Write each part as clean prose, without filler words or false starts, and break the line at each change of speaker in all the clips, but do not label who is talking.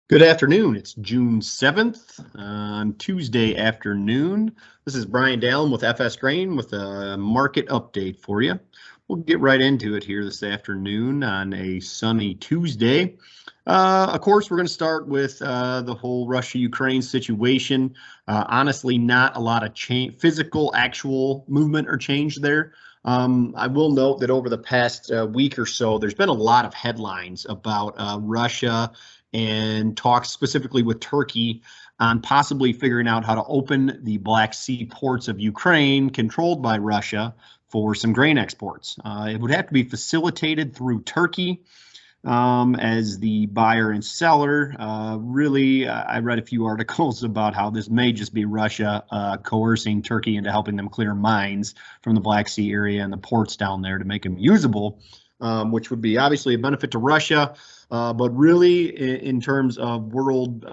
Good afternoon. It's June 7th on Tuesday afternoon. This is Brian Dallin with FS Grain with a market update for you. We'll get right into it here this afternoon on a sunny Tuesday. Of course, we're going to start with the whole Russia-Ukraine situation. Honestly, not a lot of physical, actual movement or change there. I will note that over the past week or so, there's been a lot of headlines about Russia and talks specifically with Turkey on possibly figuring out how to open the Black Sea ports of Ukraine controlled by Russia for some grain exports. It would have to be facilitated through Turkey as the buyer and seller. I read a few articles about how this may just be Russia coercing Turkey into helping them clear mines from the Black Sea area and the ports down there to make them usable, which would be obviously a benefit to Russia. But really, in terms of world,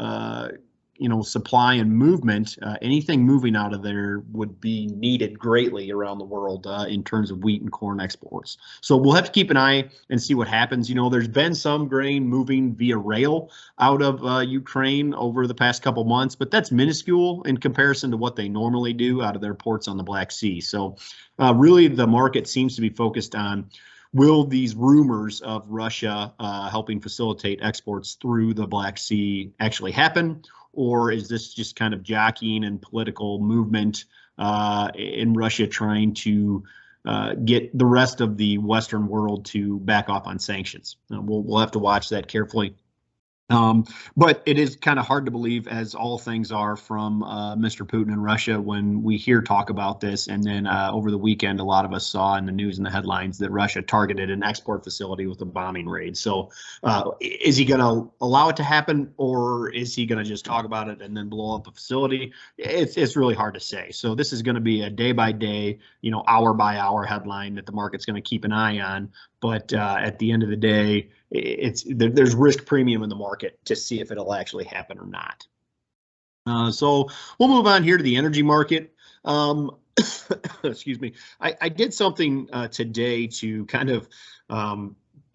supply and movement, anything moving out of there would be needed greatly around the world in terms of wheat and corn exports. So we'll have to keep an eye and see what happens. There's been some grain moving via rail out of Ukraine over the past couple months, but that's minuscule in comparison to what they normally do out of their ports on the Black Sea. So really, the market seems to be focused on, will these rumors of Russia helping facilitate exports through the Black Sea actually happen? Or is this just kind of jockeying and political movement in Russia trying to get the rest of the Western world to back off on sanctions? We'll have to watch that carefully. But it is kind of hard to believe, as all things are, from Mr. Putin and Russia when we hear talk about this. And then over the weekend, a lot of us saw in the news and the headlines that Russia targeted an export facility with a bombing raid. So is he going to allow it to happen, or is he going to just talk about it and then blow up a facility? It's really hard to say. So this is going to be a day by day, hour by hour headline that the market's going to keep an eye on. But at the end of the day, there's risk premium in the market to see if it'll actually happen or not. So we'll move on here to the energy market. Excuse me. I did something today to kind of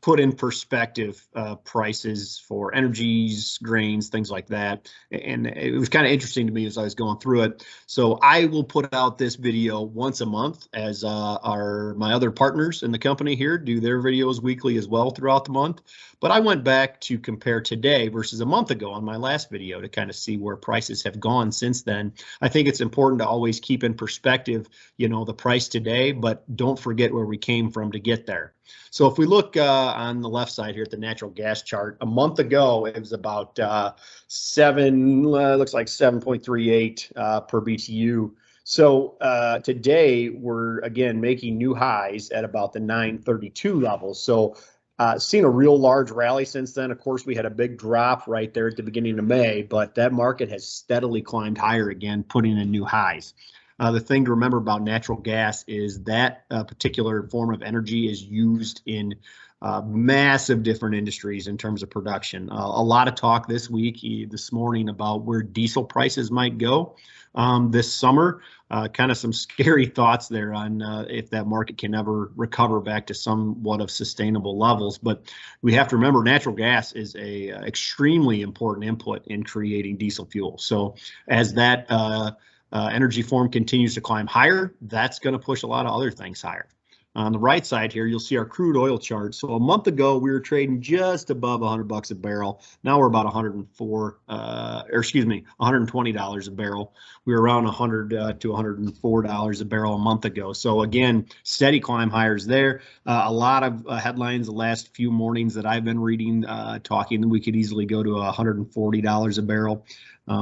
put in perspective prices for energies, grains, things like that. And it was kind of interesting to me as I was going through it. So I will put out this video once a month, as my other partners in the company here do their videos weekly as well throughout the month. But I went back to compare today versus a month ago on my last video to kind of see where prices have gone since then. I think it's important to always keep in perspective, the price today, but don't forget where we came from to get there. So if we look on the left side here at the natural gas chart, a month ago it was about looks like 7.38 per BTU. So today we're again making new highs at about the 932 level. So seen a real large rally since then. Of course, we had a big drop right there at the beginning of May, but that market has steadily climbed higher again, putting in new highs. The thing to remember about natural gas is that particular form of energy is used in massive different industries in terms of production. A lot of talk this morning about where diesel prices might go this summer. Kind of some scary thoughts there on if that market can ever recover back to somewhat of sustainable levels. But we have to remember natural gas is a extremely important input in creating diesel fuel. So as that energy form continues to climb higher, that's going to push a lot of other things higher. On the right side here, you'll see our crude oil chart. So a month ago, we were trading just above $100 a barrel. Now we're about $120 a barrel. We were around $100 to $104 a barrel a month ago. So again, steady climb higher there. A lot of headlines the last few mornings that I've been reading, talking that we could easily go to $140 a barrel.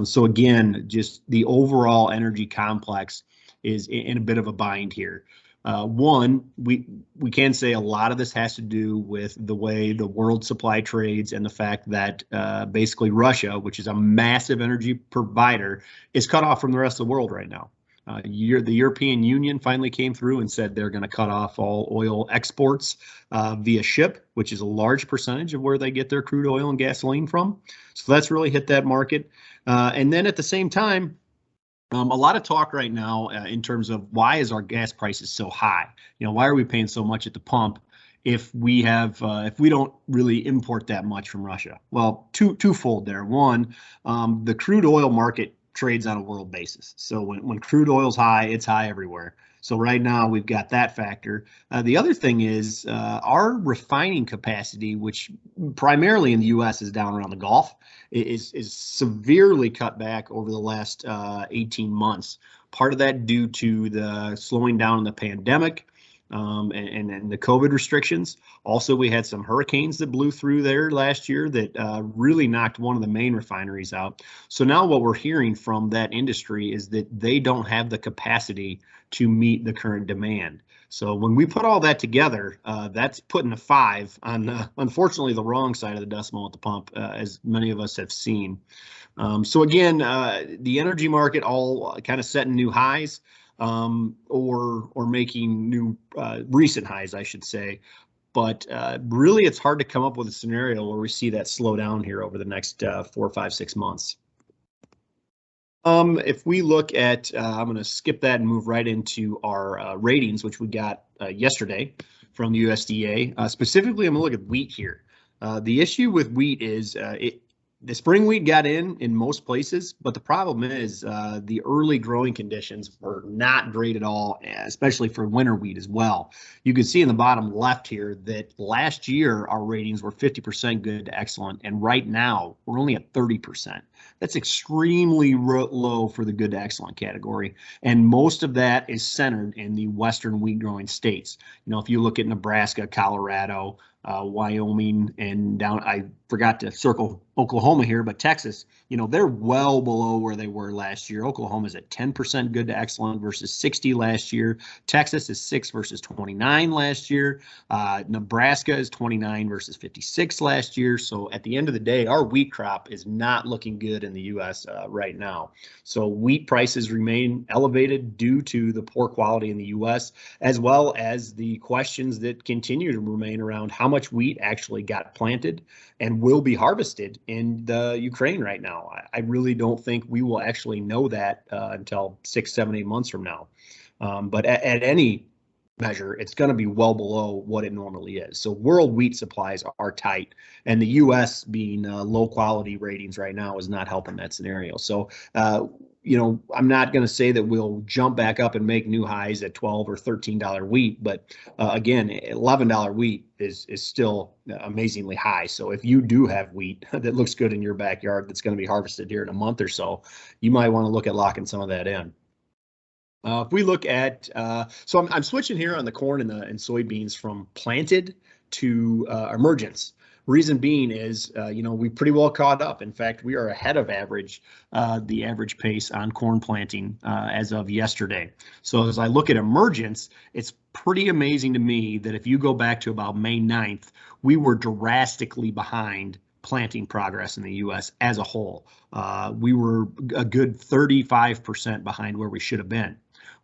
So again, just the overall energy complex is in a bit of a bind here. We can say a lot of this has to do with the way the world supply trades and the fact that basically Russia, which is a massive energy provider, is cut off from the rest of the world right now. The European Union finally came through and said they're going to cut off all oil exports via ship, which is a large percentage of where they get their crude oil and gasoline from. So that's really hit that market. And then at the same time, a lot of talk right now in terms of why is our gas prices so high? Why are we paying so much at the pump? if we don't really import that much from Russia? Well, twofold there. One, the crude oil market trades on a world basis. So when crude oil's high, it's high everywhere. So right now we've got that factor. The other thing is our refining capacity, which primarily in the U.S. is down around the Gulf, is severely cut back over the last 18 months. Part of that due to the slowing down in the pandemic. And the COVID restrictions. Also, we had some hurricanes that blew through there last year that really knocked one of the main refineries out. So now what we're hearing from that industry is that they don't have the capacity to meet the current demand. So when we put all that together, that's putting a 5 on, unfortunately, the wrong side of the decimal at the pump, as many of us have seen. So again, the energy market all kind of setting new highs. Or making new recent highs, I should say. But really, it's hard to come up with a scenario where we see that slow down here over the next 4, 5, 6 months. If we look at, I'm going to skip that and move right into our ratings, which we got yesterday from the USDA. Specifically, I'm going to look at wheat here. The issue with wheat is the spring wheat got in most places, but the problem is the early growing conditions were not great at all, especially for winter wheat as well. You can see in the bottom left here that last year our ratings were 50% good to excellent, and right now we're only at 30%. That's extremely low for the good to excellent category, and most of that is centered in the western wheat growing states. You know, if you look at Nebraska, Colorado, Wyoming, and down, I forgot to circle Oklahoma here, but Texas, you know, they're well below where they were last year. Oklahoma's at 10% good to excellent versus 60 last year. Texas is 6 versus 29 last year. Nebraska is 29 versus 56 last year. So at the end of the day, our wheat crop is not looking good in the U.S. Right now. So wheat prices remain elevated due to the poor quality in the U.S., as well as the questions that continue to remain around how much wheat actually got planted and will be harvested in the Ukraine right now. I really don't think we will actually know that until 6, 7, 8 months from now. But at any measure, it's going to be well below what it normally is. So world wheat supplies are tight, and the U.S. being low quality ratings right now is not helping that scenario. So, you know, I'm not going to say that we'll jump back up and make new highs at $12 or $13 wheat, but again, $11 wheat is still amazingly high. So if you do have wheat that looks good in your backyard that's going to be harvested here in a month or so, you might want to look at locking some of that in. If we look at, so I'm switching here on the corn and soybeans from planted to emergence. Reason being is, you know, we pretty well caught up. In fact, we are ahead of average, the average pace on corn planting as of yesterday. So as I look at emergence, it's pretty amazing to me that if you go back to about May 9th, we were drastically behind planting progress in the U.S. as a whole. We were a good 35% behind where we should have been.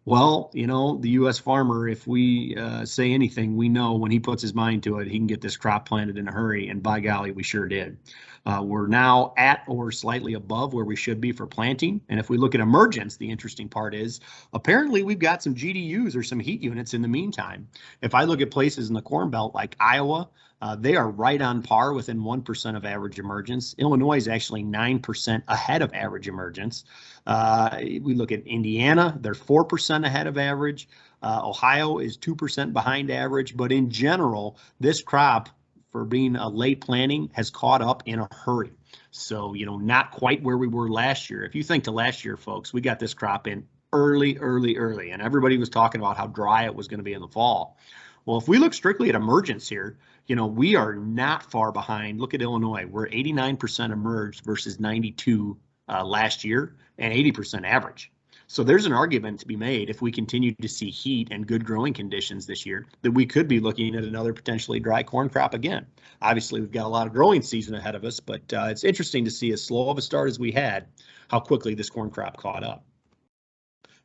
Well, you know, the U.S. farmer, if we say anything, we know when he puts his mind to it, he can get this crop planted in a hurry, and by golly, we sure did. We're now at or slightly above where we should be for planting. And if we look at emergence, the interesting part is apparently we've got some GDUs or some heat units in the meantime. If I look at places in the Corn Belt like Iowa, they are right on par within 1% of average emergence. Illinois is actually 9% ahead of average emergence. We look at Indiana, they're 4% ahead of average. Ohio is 2% behind average. But in general, this crop, for being a late planting, has caught up in a hurry. So, you know, not quite where we were last year. If you think to last year, folks, we got this crop in early, and everybody was talking about how dry it was going to be in the fall. Well, if we look strictly at emergence here, you know, we are not far behind. Look at Illinois. We're 89% emerged versus 92 last year and 80% average. So there's an argument to be made if we continue to see heat and good growing conditions this year that we could be looking at another potentially dry corn crop again. Obviously, we've got a lot of growing season ahead of us, but it's interesting to see as slow of a start as we had, how quickly this corn crop caught up.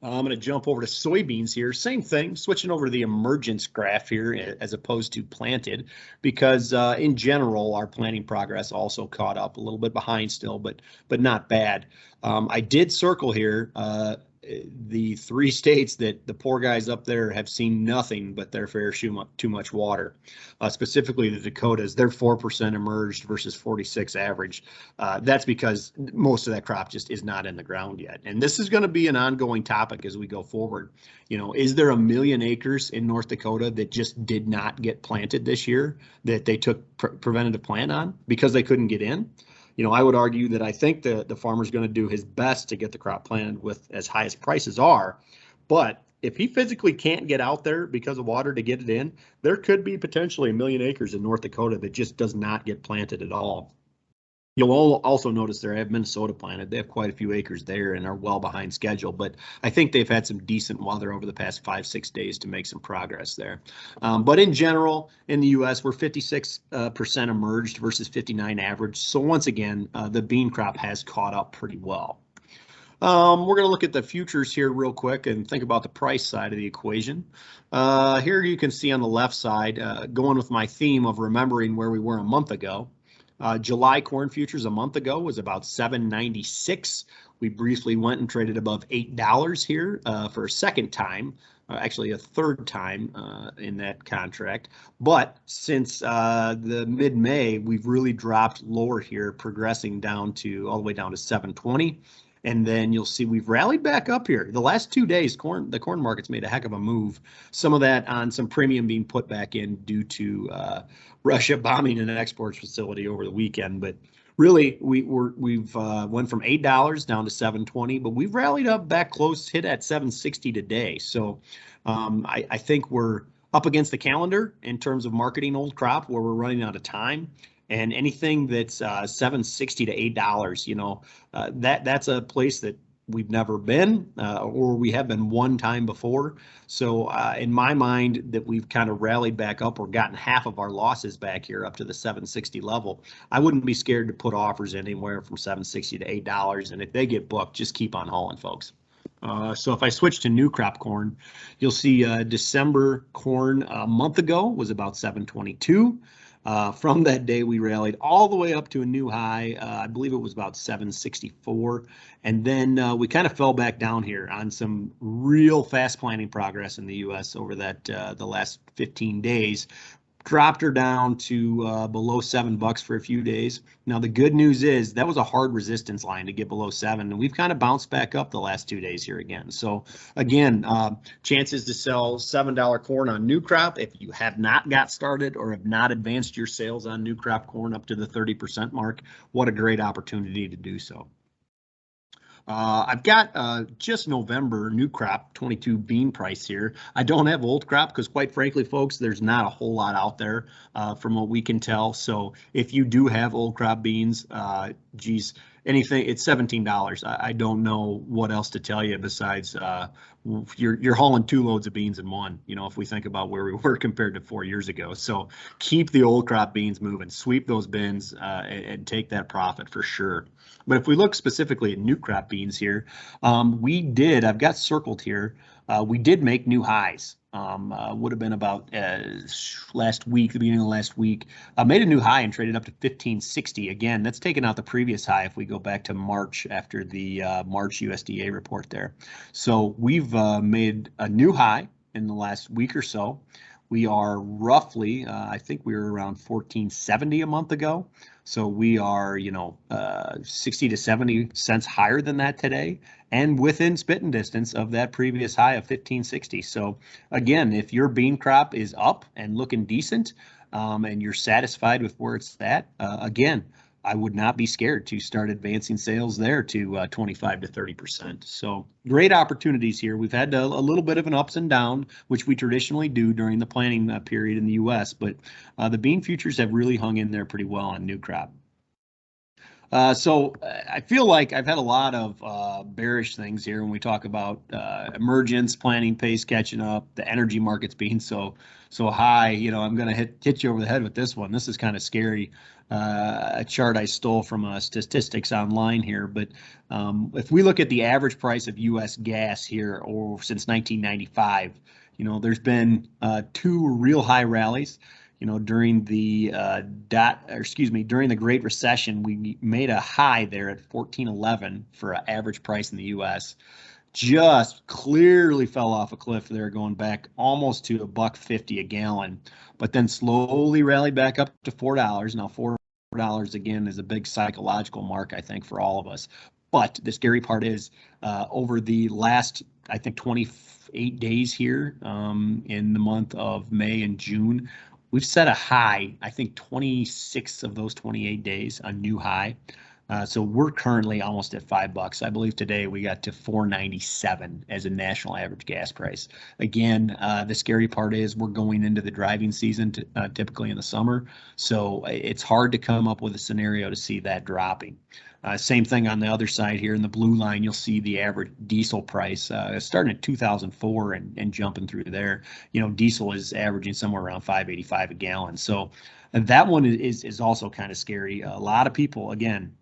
I'm going to jump over to soybeans here. Same thing, switching over to the emergence graph here as opposed to planted, because in general, our planting progress also caught up, a little bit behind still, but not bad. I did circle here the 3 states that the poor guys up there have seen nothing but their fair too much water. Specifically the Dakotas, they're 4% emerged versus 46 average. That's because most of that crop just is not in the ground yet. And this is going to be an ongoing topic as we go forward. Is there 1 million acres in North Dakota that just did not get planted this year that they took preventative plant on because they couldn't get in? I would argue that I think the farmer's going to do his best to get the crop planted with as high as prices are. But if he physically can't get out there because of water to get it in, there could be potentially 1 million acres in North Dakota that just does not get planted at all. You'll also notice there I have Minnesota planted. They have quite a few acres there and are well behind schedule, but I think they've had some decent weather over the past 5-6 days to make some progress there. But in general, in the U.S., we're 56% emerged versus 59 average. So once again, the bean crop has caught up pretty well. We're going to look at the futures here real quick and think about the price side of the equation. Here you can see on the left side, going with my theme of remembering where we were a month ago. July corn futures a month ago was about $7.96. We briefly went and traded above $8 here for a second time, actually a third time in that contract. But since the mid-May, we've really dropped lower here, progressing down to all the way down to $7.20. And then you'll see we've rallied back up here. The last 2 days, the corn market's made a heck of a move. Some of that on some premium being put back in due to Russia bombing an exports facility over the weekend. But really, we've went from $8 down to $7.20, but we've rallied up back close, hit at $7.60 today. So I think we're up against the calendar in terms of marketing old crop where we're running out of time. And anything that's $7.60 to $8, that's a place that we've never been, or we have been one time before. So in my mind, that we've kind of rallied back up or gotten half of our losses back here up to the $7.60 level. I wouldn't be scared to put offers anywhere from $7.60 to $8, and if they get booked, just keep on hauling, folks. So if I switch to new crop corn, you'll see December corn a month ago was about $7.22. From that day, we rallied all the way up to a new high. I believe it was about $7.64. And then we kind of fell back down here on some real fast planting progress in the U.S. over that the last 15 days. Dropped her down to below $7 for a few days. Now, the good news is that was a hard resistance line to get below 7, and we've kind of bounced back up the last 2 days here again. So again, chances to sell $7 corn on new crop if you have not got started or have not advanced your sales on new crop corn up to the 30% mark. What a great opportunity to do so. I've got just November new crop 22 bean price here. I don't have old crop because, quite frankly, folks, there's not a whole lot out there from what we can tell. So if you do have old crop beans, geez, anything, it's $17. I don't know what else to tell you besides you're hauling 2 loads of beans in one, if we think about where we were compared to 4 years ago. So keep the old crop beans moving, sweep those bins and take that profit for sure. But if we look specifically at new crop beans here, I've got circled here, we did make new highs. Would have been about last week, the beginning of last week, made a new high and traded up to 1560. Again, that's taken out the previous high if we go back to March after the March USDA report there. So we've made a new high in the last week or so. We are roughly, I think we were around 1470 a month ago. So we are, 60 to 70 cents higher than that today and within spitting distance of that previous high of 1560. So again, if your bean crop is up and looking decent and you're satisfied with where it's at, again, I would not be scared to start advancing sales there to 25 to 30%. So great opportunities here. We've had a little bit of an ups and down, which we traditionally do during the planting period in the U.S., but the bean futures have really hung in there pretty well on new crop. So I feel like I've had a lot of bearish things here when we talk about emergence, planting pace catching up, the energy markets being so high. I'm going to hit you over the head with this one. This is kind of scary. A chart I stole from Statistics Online here, but if we look at the average price of U.S. gas here or since 1995, there's been 2 real high rallies. During the during the Great Recession, we made a high there at 1411 for an average price in the U.S. just clearly fell off a cliff there, going back almost to $1.50 a gallon, but then slowly rallied back up to $4. Now $4 again is a big psychological mark, I think, for all of us. But the scary part is over the last, I think, 28 days here in the month of May and June, we've set a high, I think 26 of those 28 days, a new high. So we're currently almost at $5. I believe today we got to $4.97 as a national average gas price. Again, the scary part is we're going into the driving season, typically in the summer. So it's hard to come up with a scenario to see that dropping. Same thing on the other side here in the blue line, you'll see the average diesel price starting at 2004 and jumping through there. You know, diesel is averaging somewhere around $5.85 a gallon. So that one is also kind of scary. A lot of people, again,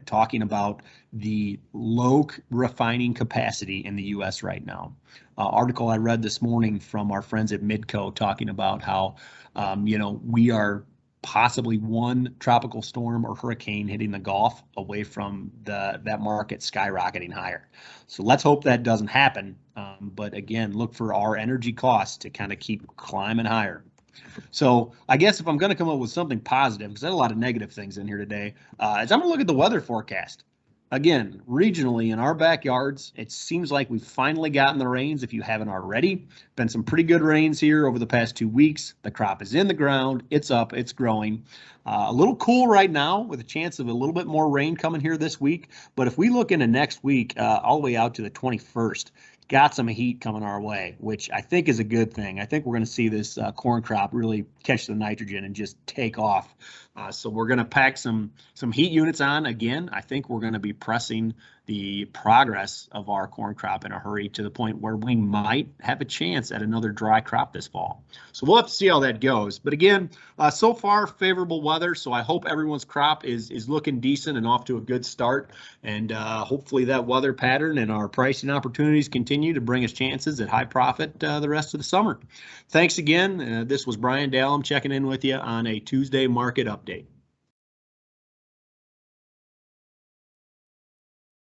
talking about the low refining capacity in the U.S. right now. Article I read this morning from our friends at Midco talking about how, we are possibly one tropical storm or hurricane hitting the Gulf away from that market skyrocketing higher. So let's hope that doesn't happen. But again, look for our energy costs to kind of keep climbing higher. So I guess if I'm going to come up with something positive, because there's a lot of negative things in here today, is I'm going to look at the weather forecast. Again, regionally in our backyards, it seems like we've finally gotten the rains if you haven't already. Been some pretty good rains here over the past 2 weeks. The crop is in the ground. It's up. It's growing. A little cool right now with a chance of a little bit more rain coming here this week. But if we look into next week, all the way out to the 21st, got some heat coming our way, which I think is a good thing. I think we're going to see this corn crop really catch the nitrogen and just take off. So we're going to pack some heat units on again. I think we're going to be pressing the progress of our corn crop in a hurry to the point where we might have a chance at another dry crop this fall. So we'll have to see how that goes. But again, so far favorable weather. So I hope everyone's crop is looking decent and off to a good start. And hopefully that weather pattern and our pricing opportunities continue to bring us chances at high profit the rest of the summer. Thanks again. This was Brian Dallam checking in with you on a Tuesday market update.